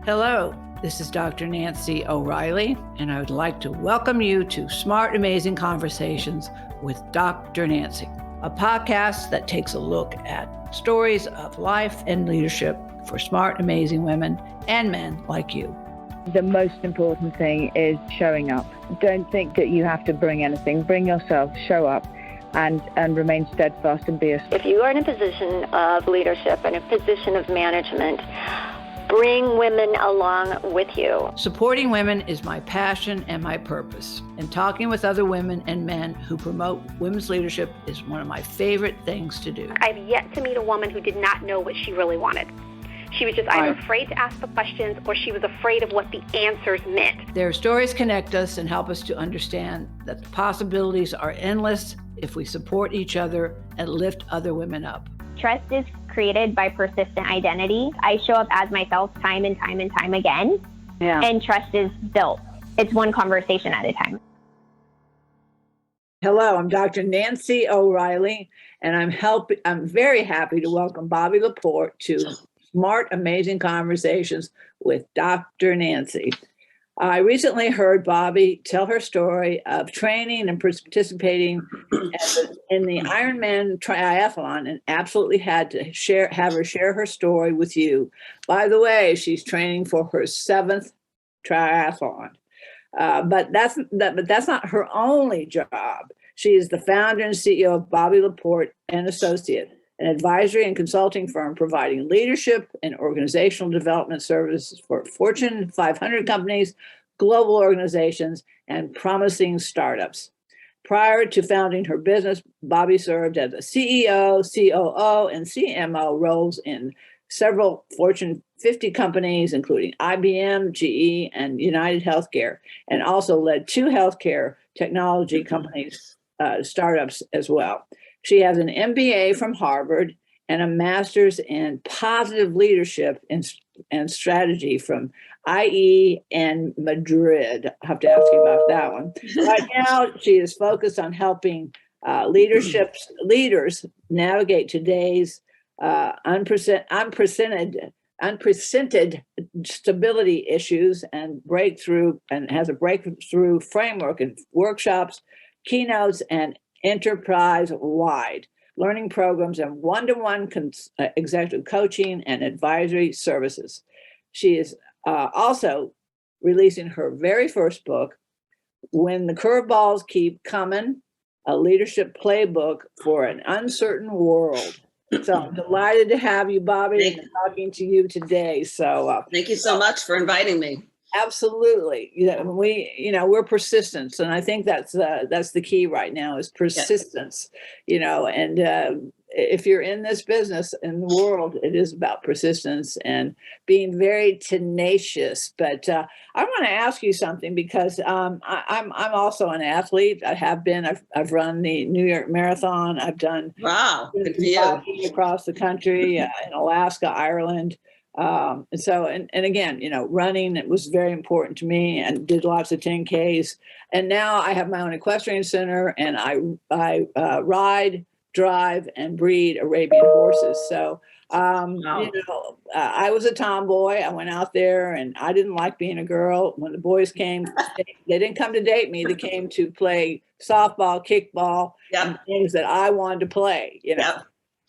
Hello, this is Dr. Nancy O'Reilly, and I would like to welcome you to Smart Amazing Conversations with Dr. Nancy, a podcast that takes a look at stories of life and leadership for smart, amazing women and men like you. The most important thing is showing up. Don't think that you have to bring anything. Bring yourself, show up, and remain steadfast and be a... If you are in a position of leadership and a position of management, bring women along with you. Supporting women is my passion and my purpose. And talking with other women and men who promote women's leadership is one of my favorite things to do. I've yet to meet a woman who did not know what she really wanted. She was just either afraid to ask the questions or she was afraid of what the answers meant. Their stories connect us and help us to understand that the possibilities are endless if we support each other and lift other women up. Trust is created by persistent identity. I show up as myself time and time and time again, and trust is built. It's one conversation at a time. Hello, I'm Dr. Nancy O'Reilly, and I'm very happy to welcome Bobbie LaPorte to Smart Amazing Conversations with Dr. Nancy. I recently heard Bobbie tell her story of training and participating in the Ironman Triathlon, and absolutely had to have her share her story with you. By the way, she's training for her 7th triathlon, but that's not her only job. She is the founder and CEO of Bobbie LaPorte and Associate, an advisory and consulting firm providing leadership and organizational development services for Fortune 500 companies, global organizations, and promising startups. Prior to founding her business, Bobbie served as a CEO, COO, and CMO roles in several Fortune 50 companies, including IBM, GE, and United Healthcare, and also led 2 healthcare technology companies, startups as well. She has an MBA from Harvard and a master's in positive leadership and strategy from IE and Madrid. I'll have to ask you about that one. Right now, she is focused on helping leaders navigate today's unprecedented stability issues and has a breakthrough framework and workshops, keynotes, and enterprise-wide learning programs and one-to-one executive coaching and advisory services. She is also releasing her very first book, When the Curveballs Keep Coming, a leadership playbook for an uncertain world. So I'm delighted to have you, Bobbie, and talking to you today. So thank you so much for inviting me. Absolutely. We're persistence. And I think that's the key right now is persistence, and if you're in this business in the world, it is about persistence and being very tenacious. But I want to ask you something because I'm also an athlete. I have been. I've run the New York Marathon. I've done good for you. Across the country in Alaska, Ireland. And again, running, it was very important to me, and did lots of 10Ks. And now I have my own equestrian center, and I ride, drive, and breed Arabian horses. So, I was a tomboy. I went out there, and I didn't like being a girl. When the boys came, they didn't come to date me. They came to play softball, kickball, and things that I wanted to play,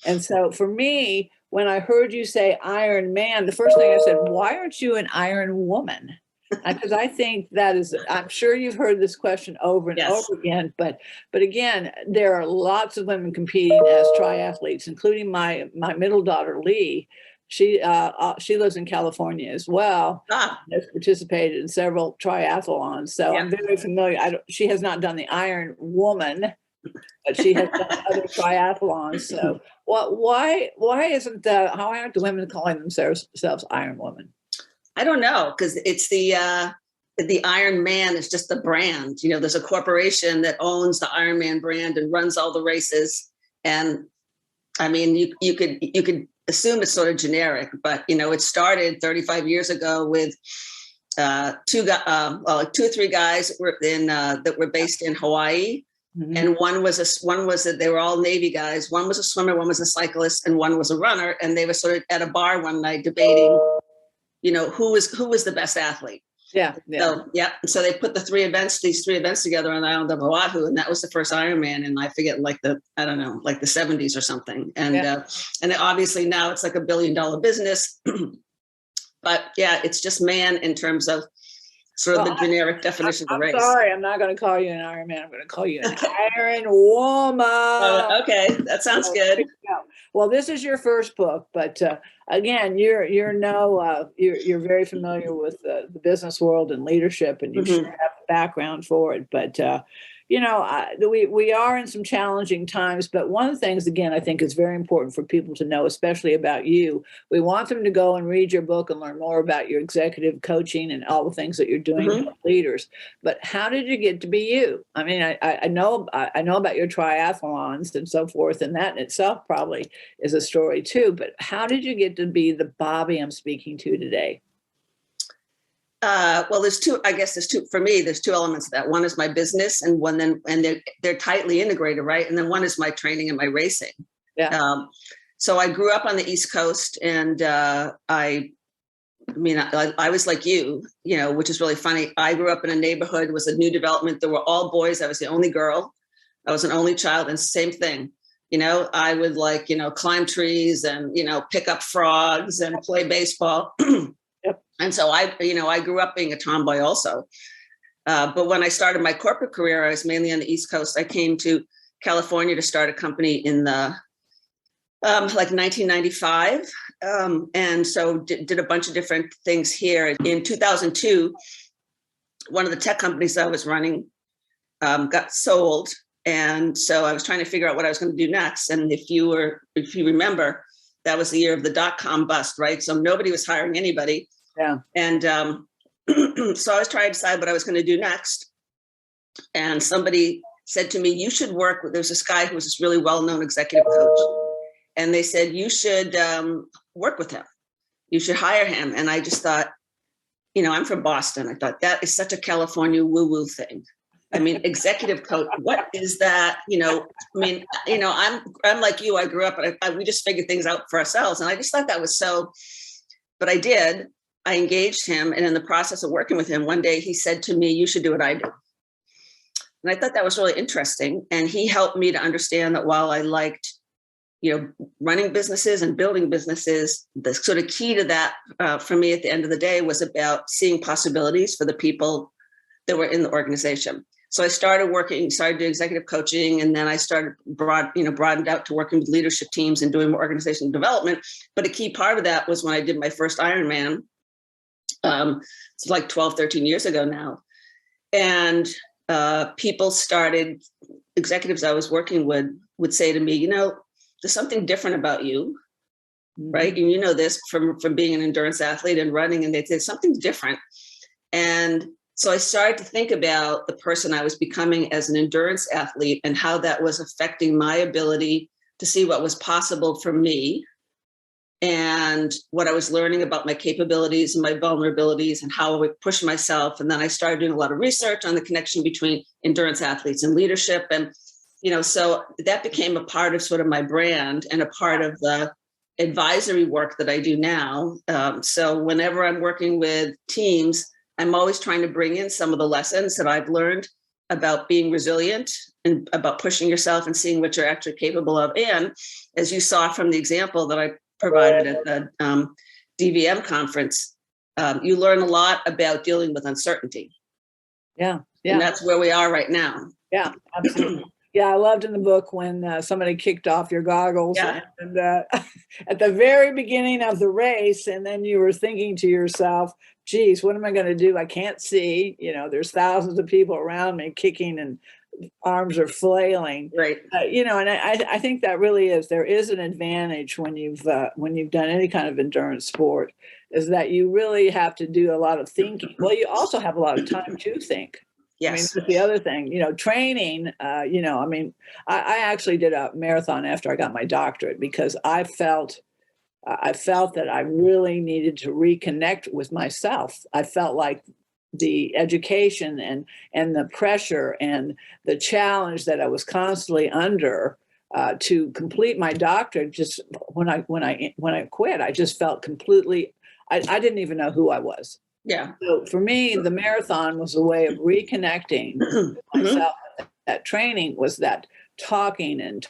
And so for me, when I heard you say Iron Man, the first thing I said, why aren't you an Iron Woman? Because I think that is, I'm sure you've heard this question over and over again, but again, there are lots of women competing as triathletes, including my middle daughter, Lee. She lives in California as well. Has participated in several triathlons. So I'm very familiar. She has not done the Iron Woman, but she has done other triathlons. So why aren't the women calling themselves Iron Woman? I don't know, because it's the Iron Man is just the brand. There's a corporation that owns the Iron Man brand and runs all the races. And I mean, you could assume it's sort of generic, but it started 35 years ago with 2 or 3 guys that were based in Hawaii. Mm-hmm. And one was they were all Navy guys. One was a swimmer, one was a cyclist, and one was a runner. And they were sort of at a bar one night debating who was the best athlete. Yeah. So, yeah. So they put these three events together on the island of Oahu, and that was the first Ironman. And I forget, like the 70s or something. And and obviously now it's like $1 billion business. But yeah, it's just man in terms of sort of the generic definition of the race. Sorry, I'm not going to call you an Ironman. I'm going to call you an Iron Woman. Okay, that sounds good. Well, this is your first book, but again, you're very familiar with the business world and leadership, and you should have the background for it. But we are in some challenging times. But one of the things, again, I think is very important for people to know, especially about you. We want them to go and read your book and learn more about your executive coaching and all the things that you're doing with leaders. But how did you get to be you? I mean, I know about your triathlons and so forth, and that in itself probably is a story too. But how did you get to be the Bobbie I'm speaking to today? Well, there's two elements of that. One is my business, and they're tightly integrated, right? And then one is my training and my racing. Yeah. So I grew up on the East Coast, and I was like you, which is really funny. I grew up in a neighborhood, was a new development. There were all boys. I was the only girl. I was an only child, and same thing. I would climb trees and, pick up frogs and play baseball. And so I grew up being a tomboy also. But when I started my corporate career, I was mainly on the East Coast. I came to California to start a company in the 1995. And so did a bunch of different things here. In 2002, one of the tech companies I was running got sold. And so I was trying to figure out what I was going to do next. And if you remember, that was the year of the dot-com bust, right? So nobody was hiring anybody. Yeah. And so I was trying to decide what I was going to do next. And somebody said to me, you should work with, there's this guy who was this really well-known executive coach. And they said, you should work with him. You should hire him. And I just thought, I'm from Boston. I thought that is such a California woo-woo thing. I mean, executive coach, what is that? I'm like you, I grew up and we just figured things out for ourselves. And I just thought that was so, but I did. I engaged him, and in the process of working with him, one day he said to me, you should do what I do. And I thought that was really interesting. And he helped me to understand that while I liked, running businesses and building businesses, the sort of key to that for me at the end of the day was about seeing possibilities for the people that were in the organization. So I started doing executive coaching, and then I started broadened out to working with leadership teams and doing more organizational development. But a key part of that was when I did my first Ironman. It's like 12, 13 years ago now. And executives I was working with would say to me, there's something different about you, right? And you know this from being an endurance athlete and running, and they'd say something's different. And so I started to think about the person I was becoming as an endurance athlete and how that was affecting my ability to see what was possible for me and what I was learning about my capabilities and my vulnerabilities and how I would push myself. And then I started doing a lot of research on the connection between endurance athletes and leadership. And, so that became a part of sort of my brand and a part of the advisory work that I do now. So whenever I'm working with teams, I'm always trying to bring in some of the lessons that I've learned about being resilient and about pushing yourself and seeing what you're actually capable of. And as you saw from the example that I provided at the DVM conference, you learn a lot about dealing with uncertainty. Yeah. And that's where we are right now. Yeah, absolutely. Yeah, I loved in the book when somebody kicked off your goggles and at the very beginning of the race, and then you were thinking to yourself, geez, what am I going to do? I can't see, there's thousands of people around me kicking and arms are flailing. Right. And I think that really there is an advantage when you've done any kind of endurance sport, is that you really have to do a lot of thinking. Well, you also have a lot of time to think. Yes. I mean, that's the other thing, training, I actually did a marathon after I got my doctorate because I felt that I really needed to reconnect with myself. I felt like the education and the pressure and the challenge that I was constantly under to complete my doctorate, just when I quit, I just felt completely I didn't even know who I was. Yeah. So for me, the marathon was a way of reconnecting myself. That training was that talking and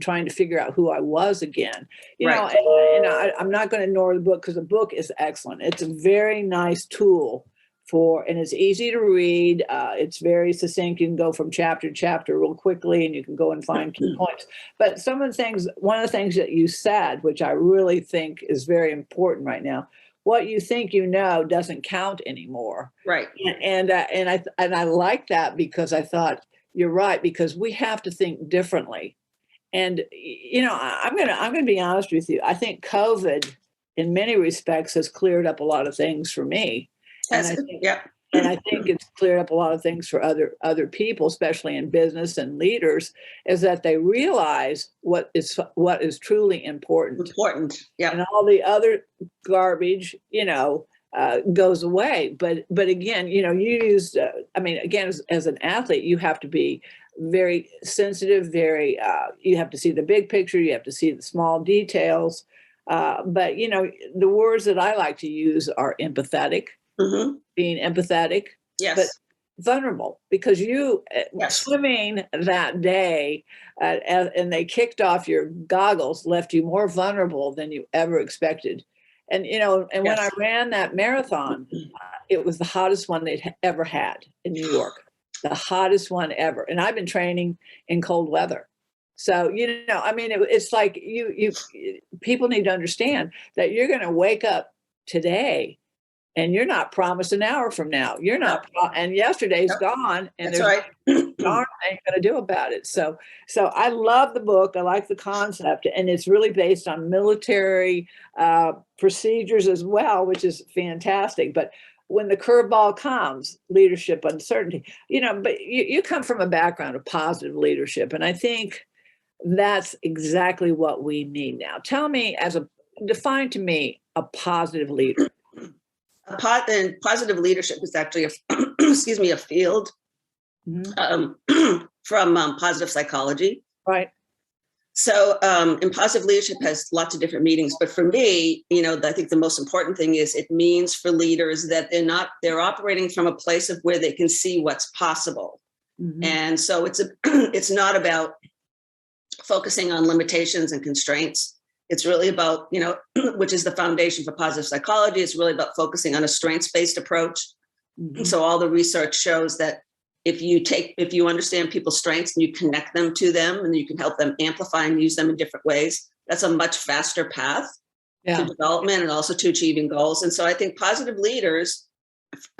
trying to figure out who I was again. You know, and I'm not going to ignore the book because the book is excellent. It's a very nice tool and it's easy to read. It's very succinct. You can go from chapter to chapter real quickly, and you can go and find key points. But one of the things that you said, which I really think is very important right now, what you think you know doesn't count anymore. Right. And I like that, because I thought, you're right, because we have to think differently. And, you know, I'm going to be honest with you. I think COVID in many respects has cleared up a lot of things for me. And I think it's cleared up a lot of things for other people, especially in business and leaders, is that they realize what is truly important. Yeah. And all the other garbage, you know, goes away. But again, you know, you used, again, as an athlete, you have to be very sensitive, you have to see the big picture, you have to see the small details. But, you know, the words that I like to use are empathetic, being empathetic, but vulnerable, because you swimming that day and they kicked off your goggles, left you more vulnerable than you ever expected. And, you know, and when I ran that marathon, it was the hottest one they'd ever had in New York, the hottest one ever. And I've been training in cold weather. So, you know, I mean, it's like people need to understand that you're going to wake up today and you're not promised an hour from now. You're not, and yesterday's gone, and there's nothing going to do about it. So I love the book. I like the concept, and it's really based on military procedures as well, which is fantastic. But when the curveball comes, leadership uncertainty, you know, but you come from a background of positive leadership, and I think that's exactly what we need now. Tell me, define to me a positive leader. Positive leadership is actually a field from positive psychology. Right. So, and positive leadership has lots of different meanings, but for me, you know, I think the most important thing is it means for leaders that they're operating from a place of where they can see what's possible. And so it's not about focusing on limitations and constraints. It's really about, you know, which is the foundation for positive psychology. It's really about focusing on a strengths-based approach. So all the research shows that if you understand people's strengths and you connect them to them, and you can help them amplify and use them in different ways, that's a much faster path to development and also to achieving goals. And so I think positive leaders,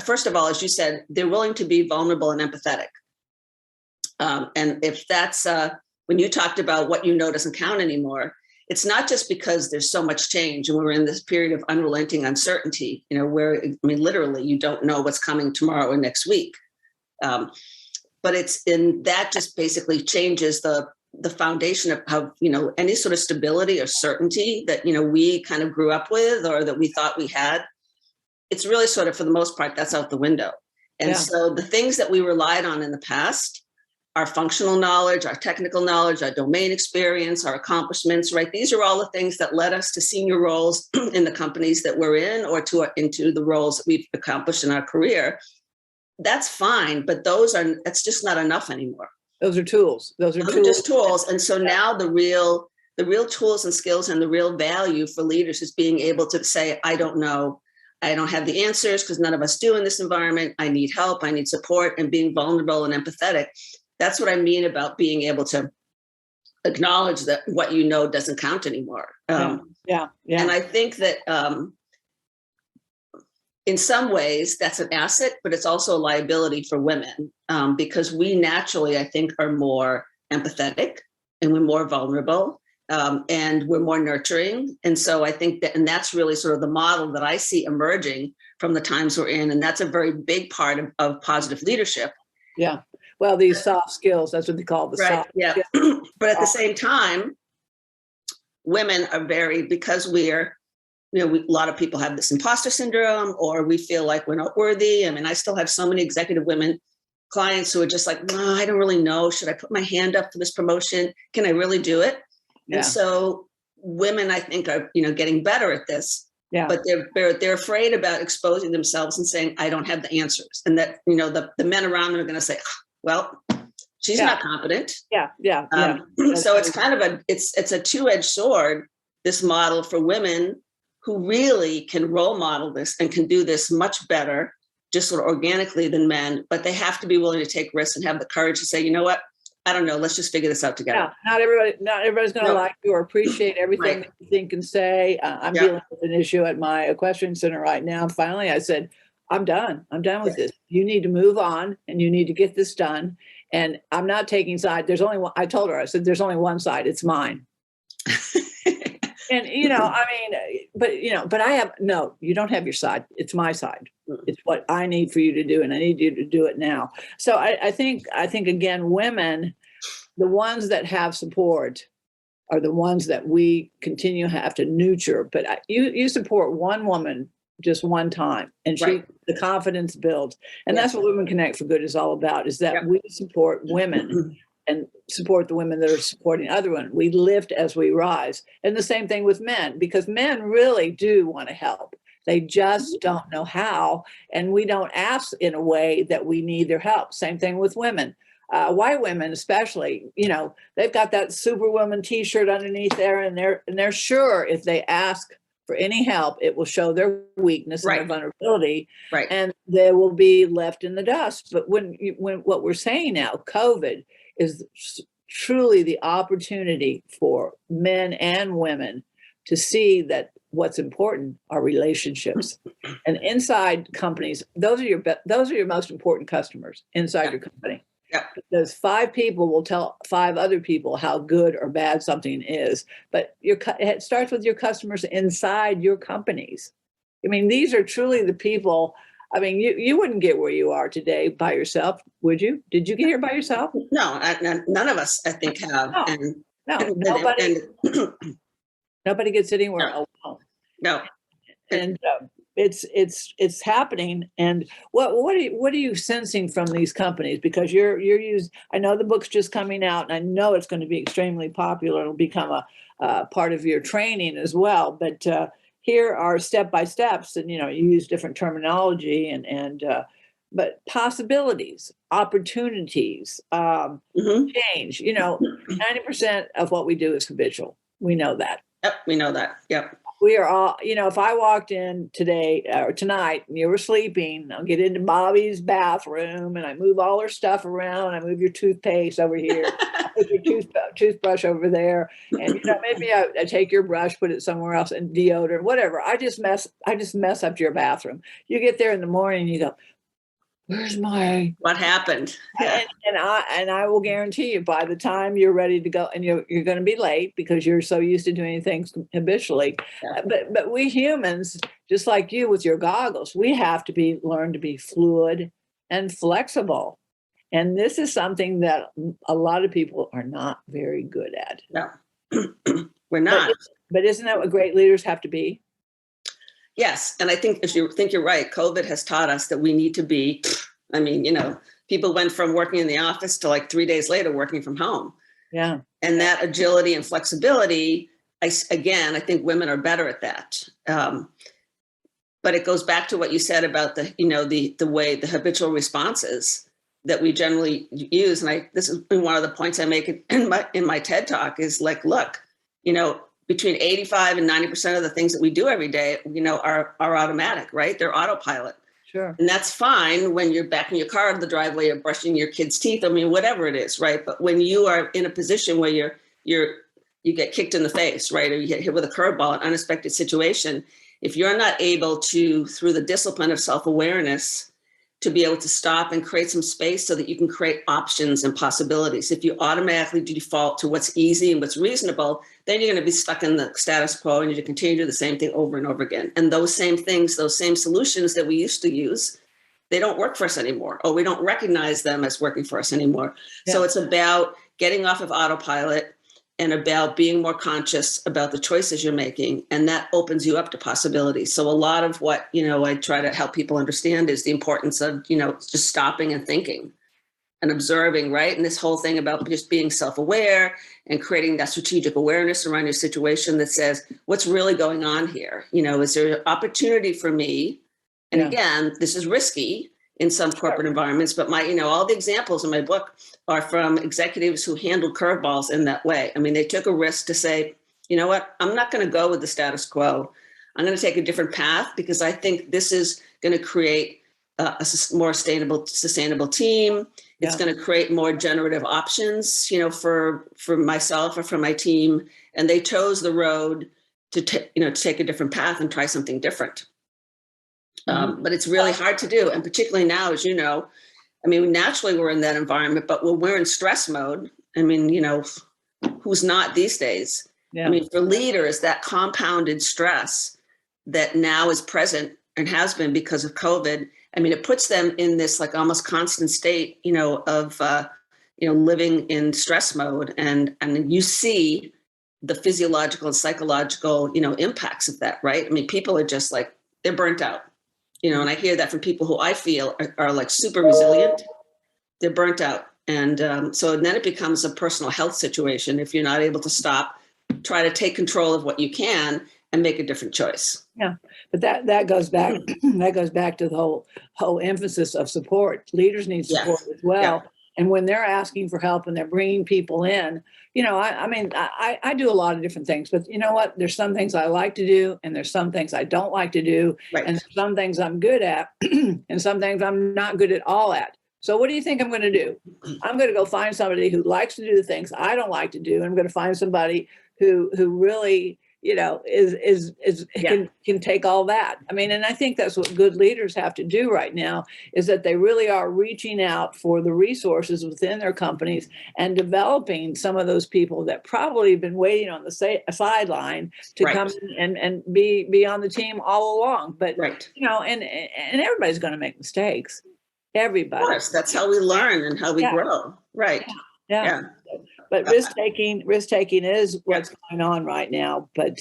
first of all, as you said, they're willing to be vulnerable and empathetic. And if that's when you talked about what you know doesn't count anymore, it's not just because there's so much change and we're in this period of unrelenting uncertainty, you know, where, I mean, literally you don't know what's coming tomorrow or next week. But it's in that just basically changes the foundation of how, you know, any sort of stability or certainty that, you know, we kind of grew up with or that we thought we had. It's really sort of, for the most part, that's out the window. And so the things that we relied on in the past, our functional knowledge, our technical knowledge, our domain experience, our accomplishments, right? These are all the things that led us to senior roles in the companies that we're in or into the roles that we've accomplished in our career. That's fine, but that's just not enough anymore. Those are tools. Those are just tools. And so now the real tools and skills and the real value for leaders is being able to say, I don't know. I don't have the answers because none of us do in this environment. I need help. I need support, and being vulnerable and empathetic. That's what I mean about being able to acknowledge that what you know doesn't count anymore. And I think that in some ways that's an asset, but it's also a liability for women because we naturally, I think, are more empathetic and we're more vulnerable and we're more nurturing. And so I think that, and that's really sort of the model that I see emerging from the times we're in. And that's a very big part of positive leadership. Yeah. Well, these soft skills, that's what they call the soft skills. But at the same time, women are because we're, you know, a lot of people have this imposter syndrome, or we feel like we're not worthy. I mean, I still have so many executive women clients who are just like, no, I don't really know. Should I put my hand up for this promotion? Can I really do it? Yeah. And so women, I think, are, you know, getting better at this. Yeah. But they're afraid about exposing themselves and saying, I don't have the answers. And that, the men around them are going to say, well, she's not competent. Yeah. So it's kind of it's a two-edged sword, this model for women who really can role model this and can do this much better, just sort of organically than men, but they have to be willing to take risks and have the courage to say, you know what? I don't know. Let's just figure this out together. Yeah, not everybody's going to like you or appreciate everything that you think and say. I'm dealing with an issue at my equestrian center right now. Finally, I said, I'm done. I'm done with this. You need to move on and you need to get this done. And I'm not taking side. There's only one. I told her, I said, there's only one side. It's mine. And, but I have, no, you don't have your side. It's my side. It's what I need for you to do. And I need you to do it now. So I think again, women, the ones that have support are the ones that we continue to have to nurture. But you support one woman just one time and the confidence builds. And that's what Women Connect for Good is all about, is that we support women and support the women that are supporting other women. We lift as we rise. And the same thing with men, because men really do want to help. They just don't know how. And we don't ask in a way that we need their help. Same thing with women. White women, especially, they've got that Superwoman T-shirt underneath there, and they're sure if they ask for any help, it will show their weakness and their vulnerability, and they will be left in the dust. But when what we're saying now, COVID is truly the opportunity for men and women to see that what's important are relationships. And inside companies, those are your most important customers inside your company. Yeah. Because 5 people will tell 5 other people how good or bad something is. But it starts with your customers inside your companies. I mean, these are truly the people. I mean, you wouldn't get where you are today by yourself, would you? Did you get here by yourself? No, none of us, I think, have. Nobody gets anywhere alone. No. And it's happening. And what are you sensing from these companies? Because I know the book's just coming out, and I know it's going to be extremely popular. It'll become a part of your training as well. But here are step-by-steps, and you use different terminology but possibilities, opportunities, change. 90% of what we do is habitual. We know that. Yep, we know that. Yep. We are all, if I walked in today or tonight and you were sleeping, I'll get into Bobbie's bathroom and I move all her stuff around. I move your toothpaste over here, I put your toothbrush over there. And, maybe I take your brush, put it somewhere else, and deodorant, whatever. I just mess up your bathroom. You get there in the morning and you go, where's what happened? And I will guarantee you, by the time you're ready to go, and you're going to be late because you're so used to doing things habitually. Yeah. But we humans, just like you with your goggles, we have to learn to be fluid and flexible. And this is something that a lot of people are not very good at. No, we're not. But isn't that what great leaders have to be? Yes. And I think you're right, COVID has taught us that we need to be, people went from working in the office to like 3 days later working from home. Yeah. And that agility and flexibility, I think women are better at that. But it goes back to what you said about the way the habitual responses that we generally use. And this is one of the points I make in my TED Talk is like, look, between 85 and 90% of the things that we do every day, are automatic, right? They're autopilot. Sure. And that's fine when you're backing your car out of the driveway, you're brushing your kid's teeth. I mean, whatever it is, right? But when you are in a position where you get kicked in the face, right? Or you get hit with a curveball, an unexpected situation, if you're not able to, through the discipline of self-awareness, to be able to stop and create some space so that you can create options and possibilities. If you automatically default to what's easy and what's reasonable, then you're going to be stuck in the status quo and you continue to do the same thing over and over again. And those same things, those same solutions that we used to use, they don't work for us anymore, or we don't recognize them as working for us anymore. Yeah. So it's about getting off of autopilot and about being more conscious about the choices you're making. And that opens you up to possibilities. So a lot of what, I try to help people understand is the importance of, just stopping and thinking. and observing, right? And this whole thing about just being self-aware and creating that strategic awareness around your situation that says, what's really going on here? Is there an opportunity for me? And again, this is risky in some corporate environments, but all the examples in my book are from executives who handled curveballs in that way. I mean, they took a risk to say, you know what, I'm not going to go with the status quo. I'm going to take a different path because I think this is going to create a more sustainable team. It's going to create more generative options, for myself or for my team. And they chose the road to take a different path and try something different. But it's really hard to do. And particularly now, as you know, I mean, naturally we're in that environment, but when we're in stress mode, I mean, who's not these days? Yeah. I mean, for leaders, that compounded stress that now is present and has been because of COVID, I mean, it puts them in this like almost constant state, of, living in stress mode. And you see the physiological and psychological, impacts of that, right? I mean, people are just like, they're burnt out, and I hear that from people who I feel are like super resilient. They're burnt out. And so then it becomes a personal health situation. If you're not able to stop, try to take control of what you can and make a different choice. Yeah, but that goes back. That goes back to the whole emphasis of support. Leaders need support as well. Yeah. And when they're asking for help and they're bringing people in, I do a lot of different things. But you know what? There's some things I like to do, and there's some things I don't like to do, right. And there's some things I'm good at, and some things I'm not good at all at. So what do you think I'm going to do? I'm going to go find somebody who likes to do the things I don't like to do. And I'm going to find somebody who really, can take all that. I mean, and I think that's what good leaders have to do right now, is that they really are reaching out for the resources within their companies and developing some of those people that probably have been waiting on the sideline to right. come and be on the team all along. But, right. And everybody's going to make mistakes. Everybody. Of course, that's how we learn and how we grow. Right. Yeah. But risk taking is what's going on right now. But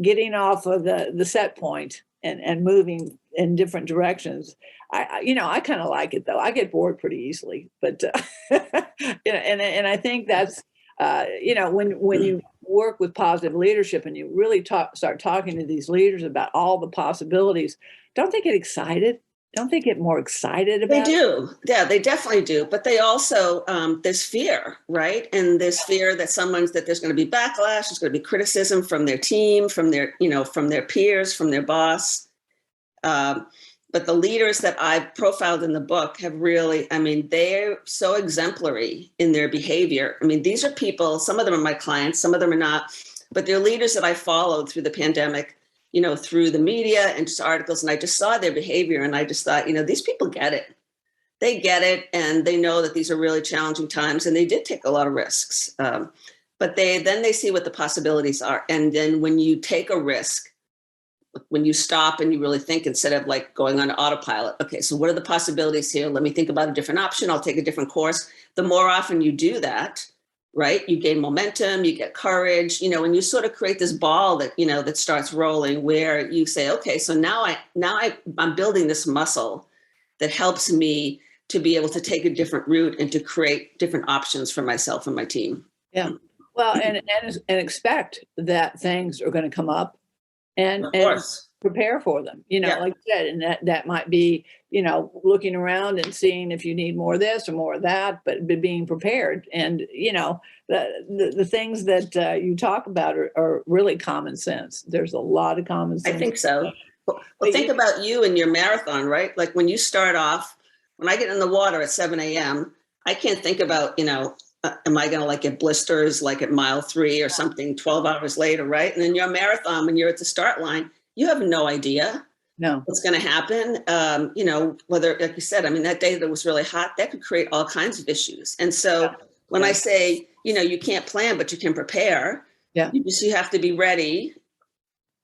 getting off of the set point and moving in different directions, I kind of like it though. I get bored pretty easily, but and I think that's when you work with positive leadership and you really start talking to these leaders about all the possibilities, don't they get excited? Don't they get more excited about it? They do. Yeah, they definitely do. But they also, there's fear, right? And there's fear that there's going to be backlash, there's going to be criticism from their team, from their peers, from their boss. But the leaders that I've profiled in the book have really, they're so exemplary in their behavior. I mean, these are people, some of them are my clients, some of them are not, but they're leaders that I followed through the pandemic, through the media and just articles. And I just saw their behavior and I just thought, these people get it. They get it. And they know that these are really challenging times. And they did take a lot of risks. But they see what the possibilities are. And then when you take a risk, when you stop and you really think, instead of like going on autopilot, okay, so what are the possibilities here? Let me think about a different option. I'll take a different course. The more often you do that, right, you gain momentum, you get courage, and you sort of create this ball that, that starts rolling, where you say, okay, so now I'm building this muscle that helps me to be able to take a different route and to create different options for myself and my team. Yeah. Well, and expect that things are going to come up and prepare for them, like you said, and that might be, looking around and seeing if you need more of this or more of that, but being prepared. And, the things that you talk about are really common sense. There's a lot of common sense. I think so. Well, think about you and your marathon, right? Like when you start off, when I get in the water at 7 a.m., I can't think about, am I going to get blisters like at mile 3 or something 12 hours later, right? And then your marathon, when you're at the start line, you have no idea what's going to happen. Whether, like you said, that day that was really hot, that could create all kinds of issues. And so when I say, you can't plan, but you can prepare, you have to be ready,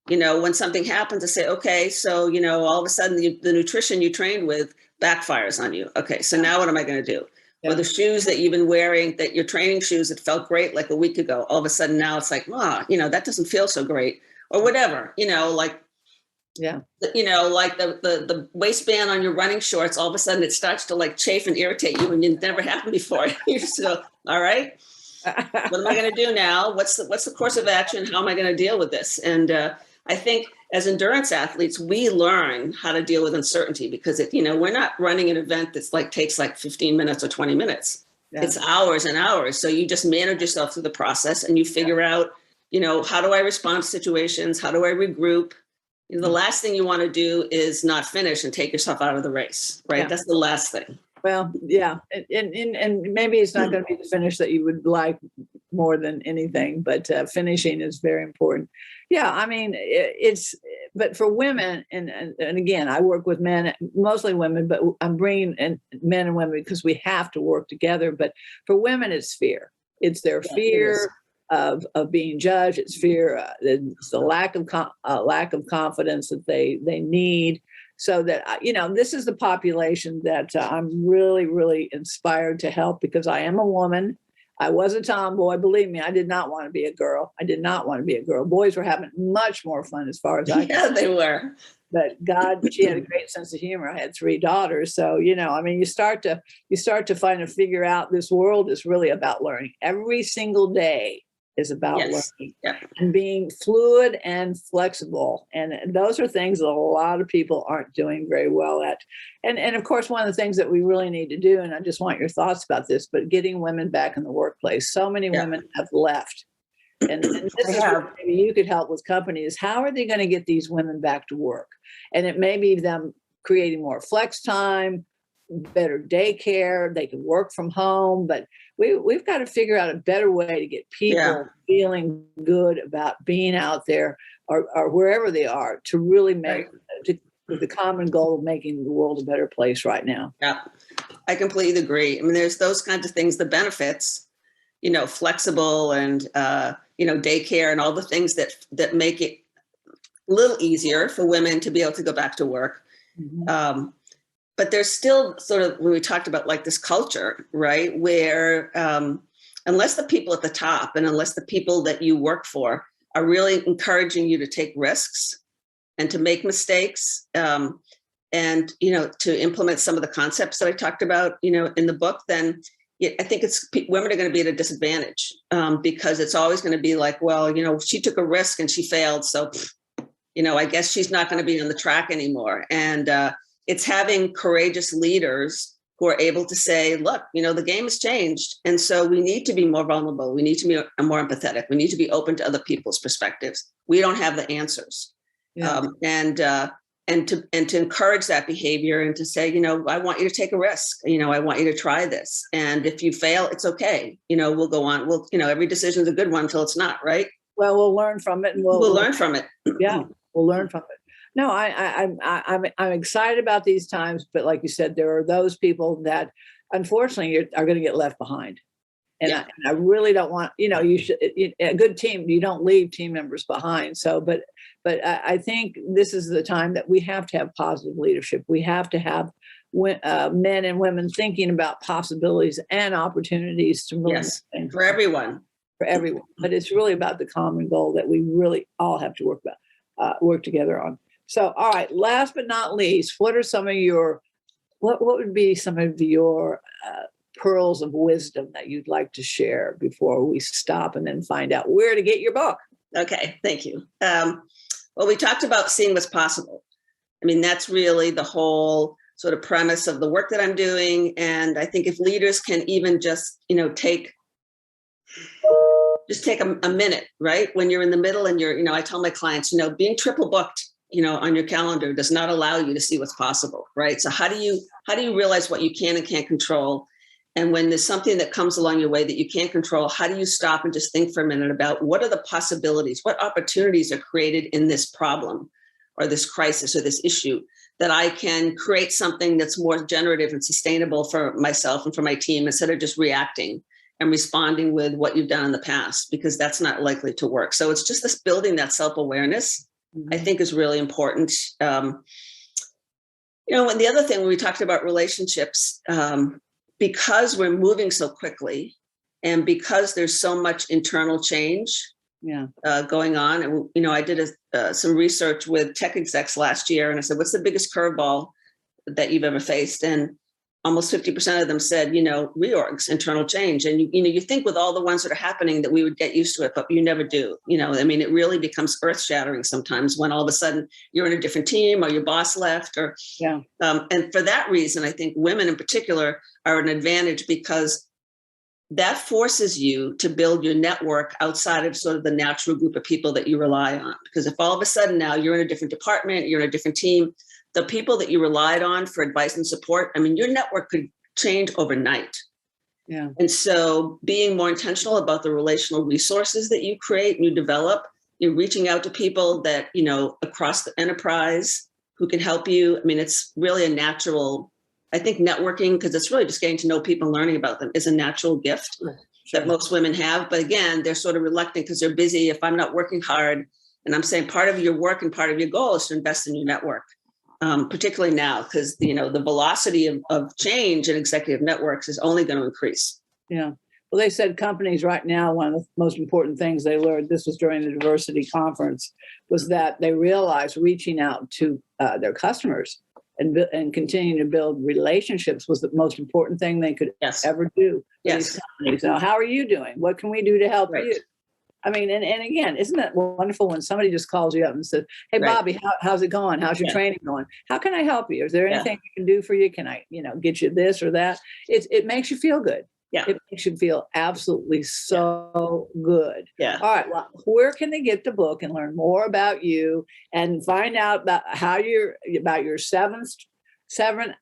when something happens, to say, okay, so, all of a sudden the nutrition you trained with backfires on you. Okay, so now what am I going to do? Yeah. Or the shoes that you've been wearing, that your training shoes that felt great like a week ago, all of a sudden now it's like, that doesn't feel so great, or whatever, Yeah. You know, like the waistband on your running shorts, all of a sudden it starts to like chafe and irritate you, and it never happened before. So, all right, what am I going to do now? What's the course of action? How am I going to deal with this? And I think as endurance athletes, we learn how to deal with uncertainty, because we're not running an event that's takes 15 minutes or 20 minutes. Yeah. It's hours and hours. So you just manage yourself through the process, and you figure out, how do I respond to situations? How do I regroup? The last thing you want to do is not finish and take yourself out of the race, right? Yeah. That's the last thing. Well, yeah. And maybe it's not going to be the finish that you would like more than anything, but finishing is very important. Yeah. I mean, but for women, and again, I work with men, mostly women, but I'm bringing in men and women because we have to work together. But for women, it's fear. It's their fear of being judged. It's fear. It's the lack of confidence that they need. So that, this is the population that I'm really, really inspired to help, because I am a woman. I was a tomboy. Believe me, I did not want to be a girl. Boys were having much more fun as far as I Yeah, they were. But God, she had a great sense of humor. I had 3 daughters. So, you start to figure out this world is really about learning. Every single day is about learning and being fluid and flexible. And those are things that a lot of people aren't doing very well at. And of course, one of the things that we really need to do, and I just want your thoughts about this, but getting women back in the workplace. So many women have left. And this is where maybe you could help with companies. How are they going to get these women back to work? And it may be them creating more flex time, better daycare. They can work from home, but we've got to figure out a better way to get people feeling good about being out there or wherever they are, to really make the common goal of making the world a better place right now. Yeah, I completely agree. I mean, there's those kinds of things, the benefits, flexible and, daycare and all the things that make it a little easier for women to be able to go back to work. Mm-hmm. But there's still sort of, when we talked about this culture, right, where unless the people at the top and unless the people that you work for are really encouraging you to take risks and to make mistakes and, to implement some of the concepts that I talked about, in the book, then I think women are going to be at a disadvantage because it's always going to be she took a risk and she failed. So, I guess she's not going to be on the track anymore. And, it's having courageous leaders who are able to say, look, the game has changed. And so we need to be more vulnerable. We need to be more empathetic. We need to be open to other people's perspectives. We don't have the answers. Yeah. And to encourage that behavior and to say, I want you to take a risk. I want you to try this. And if you fail, it's okay. We'll go on. Every decision is a good one until it's not, right? Well, we'll learn from it. And we'll learn from it. Yeah, we'll learn from it. No, I'm excited about these times, but like you said, there are those people that unfortunately are going to get left behind, and I really don't want. You should a good team. You don't leave team members behind. So, but I think this is the time that we have to have positive leadership. We have to have men and women thinking about possibilities and opportunities to really for everyone. But it's really about the common goal that we really all have to work together on. So, all right, last but not least, what are some of your, what would be some of your pearls of wisdom that you'd like to share before we stop and then find out where to get your book? Okay, thank you. Well, we talked about seeing what's possible. I mean, that's really the whole sort of premise of the work that I'm doing. And I think if leaders can even just, take a minute, right? When you're in the middle and you're, I tell my clients, being triple booked, on your calendar does not allow you to see what's possible, right? So how do you realize what you can and can't control? And when there's something that comes along your way that you can't control, how do you stop and just think for a minute about what are the possibilities? What opportunities are created in this problem or this crisis or this issue that I can create something that's more generative and sustainable for myself and for my team instead of just reacting and responding with what you've done in the past, because that's not likely to work. So it's just this building that self-awareness, I think, is really important. And the other thing, when we talked about relationships, because we're moving so quickly and because there's so much internal change, going on. And, I did some research with tech execs last year, and I said, what's the biggest curveball that you've ever faced? And almost 50% of them said, reorgs, internal change. And, you think with all the ones that are happening that we would get used to it, but you never do. It really becomes earth shattering sometimes when all of a sudden you're in a different team or your boss left and for that reason, I think women in particular are an advantage because that forces you to build your network outside of sort of the natural group of people that you rely on. Because if all of a sudden now you're in a different department, you're in a different team, the people that you relied on for advice and support, your network could change overnight. Yeah. And so being more intentional about the relational resources that you create and you develop, you're reaching out to people that, across the enterprise who can help you. It's really a natural, I think networking, because it's really just getting to know people and learning about them, is a natural gift that most women have. But again, they're sort of reluctant because they're busy. If I'm not working hard, and I'm saying part of your work and part of your goal is to invest in your network. Particularly now, because the velocity of change in executive networks is only going to increase. Yeah. Well, they said companies right now, one of the most important things they learned, this was during the diversity conference, was that they realized reaching out to their customers and continuing to build relationships was the most important thing they could ever do. Yes. So how are you doing? What can we do to help you? And again, isn't that wonderful when somebody just calls you up and says, hey, Bobbie, how's it going? How's your training going? How can I help you? Is there anything I can do for you? Can I, get you this or that? It makes you feel good. Yeah. It makes you feel absolutely so good. Yeah. All right. Well, where can they get the book and learn more about you and find out about about your seventh Ironman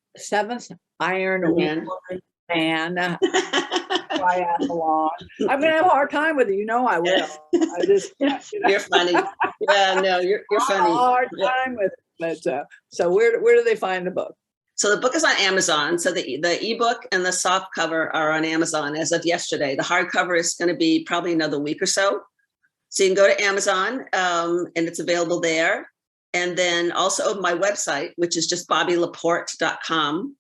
triathlon. I'm going to have a hard time with it. I will. I just, You're funny. Yeah, no, you're funny. A hard time with it. But so where do they find the book? So the book is on Amazon. So the ebook and the soft cover are on Amazon as of yesterday. The hardcover is going to be probably another week or so. So you can go to Amazon and it's available there. And then also my website, which is just BobbieLaPorte.com.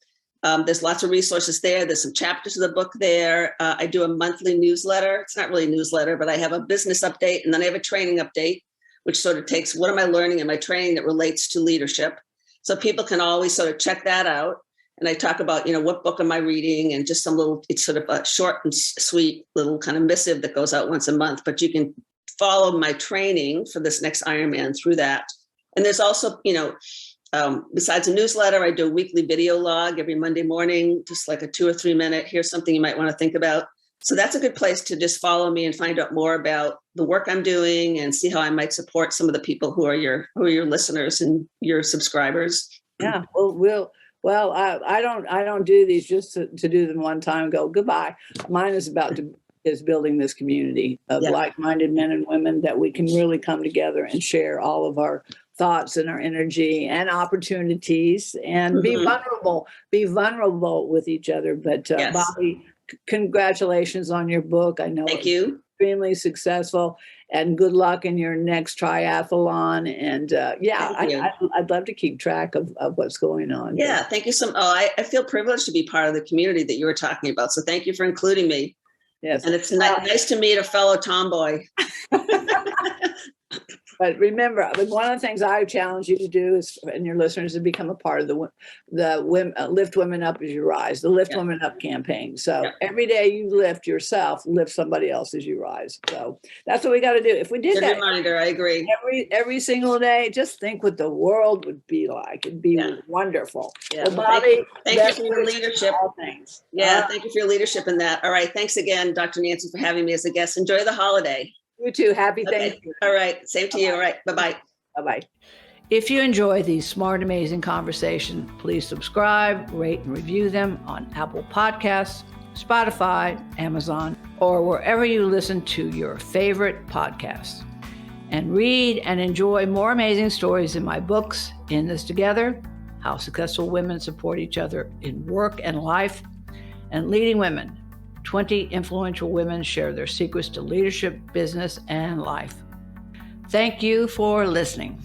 There's lots of resources there. There's some chapters of the book there. I do a monthly newsletter. It's not really a newsletter, but I have a business update and then I have a training update, which sort of takes what am I learning in my training that relates to leadership. So people can always sort of check that out. And I talk about, what book am I reading and just some little, it's sort of a short and sweet little kind of missive that goes out once a month, but you can follow my training for this next Ironman through that. And there's also, besides a newsletter, I do a weekly video log every Monday morning, just like a 2 or 3 minute, here's something you might want to think about. So that's a good place to just follow me and find out more about the work I'm doing and see how I might support some of the people who are your listeners and your subscribers. Yeah, well, I don't do these just to do them one time and go goodbye. Mine is is building this community of like-minded men and women that we can really come together and share all of our thoughts and our energy and opportunities and be vulnerable with each other. But Bobbie, congratulations on your book. I know Thank you. Extremely successful and good luck in your next triathlon. And I'd love to keep track of what's going on. Yeah. Thank you I feel privileged to be part of the community that you were talking about. So thank you for including me. Yes. And it's nice to meet a fellow tomboy. But remember, one of the things I challenge you to do is, and your listeners, to become a part of the women, Lift Women Up As You Rise, the Lift Women Up campaign. So every day you lift yourself, lift somebody else as you rise. So that's what we got to do. If we did Good that, reminder, I agree. Every single day, just think what the world would be like. It'd be wonderful. Yeah. Well, Bobbie, thank you for your leadership. All things. Thank you for your leadership in that. All right. Thanks again, Dr. Nancy, for having me as a guest. Enjoy the holiday. You too. Happy Thanksgiving. All right. Same to you. All right. Bye-bye. Bye-bye. If you enjoy these smart, amazing conversations, please subscribe, rate, and review them on Apple Podcasts, Spotify, Amazon, or wherever you listen to your favorite podcasts. And read and enjoy more amazing stories in my books, In This Together, How Successful Women Support Each Other in Work and Life, and Leading Women. 20 influential women share their secrets to leadership, business, and life. Thank you for listening.